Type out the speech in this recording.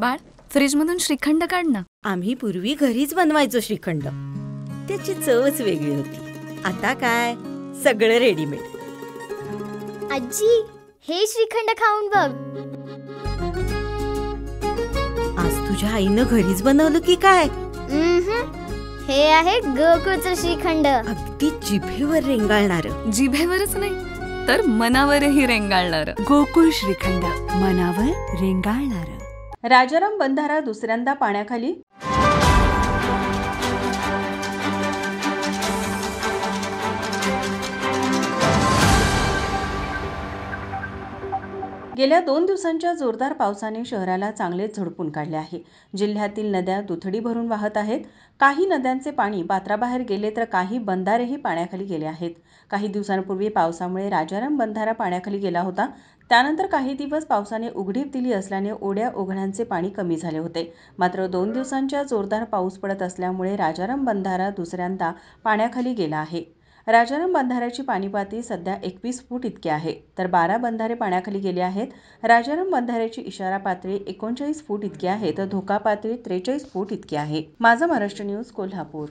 बाळ, फ्रीजमधून श्रीखंड काढ ना. आम्ही पूर्वी घरीच बनवायचो श्रीखंड. त्याची चवच वेगळी होती. आता काय सगळं रेडीमेड. आजी, हे श्रीखंड खाऊन बघ. आज तुझ्या आईनं घरीच बनवलं की काय? हे आहे गोकुळचं श्रीखंड. अगदी जिभेवर रेंगाळणार. जिभेवरच नाही तर मनावरही रेंगाळणार. गोकुळ श्रीखंड, मनावर रेंगाळणार. राजाराम बंधारा दुसऱ्यांदा पाण्याखाली. गेल्या 2 दिवसांच्या जोरदार पावसाने शहराला चांगलेच झोडपून काढले आहे. जिल्ह्यातील नद्या दुथडी भरून वाहत आहेत. काही नद्यांचे पाणी पात्राबाहेर गेले तर काही बंधारेही पाण्याखाली गेले आहेत. काही दिवसांपूर्वी पावसामुळे राजाराम बंधारा पाण्याखाली गेला होता. त्यानंतर काही दिवस पावसाने उघडीप दिली असल्याने ओढ्या ओघांचे पाणी कमी झाले होते. मात्र 2 दिवसांच्या जोरदार पाऊस पडत असल्यामुळे राजाराम बंधारा दुसऱ्यांदा पाण्याखाली गेला आहे. राजाराम बंधाऱ्याची पाणी पातळी सध्या 21 फूट इतकी आहे, तर 12 बंधारे पाण्याखाली गेले आहेत. राजाराम बंधाऱ्याची इशारा पातळी 39 फूट इतकी आहे, तर धोका पातळी 43 फूट इतकी आहे. माझा महाराष्ट्र न्यूज, कोल्हापूर.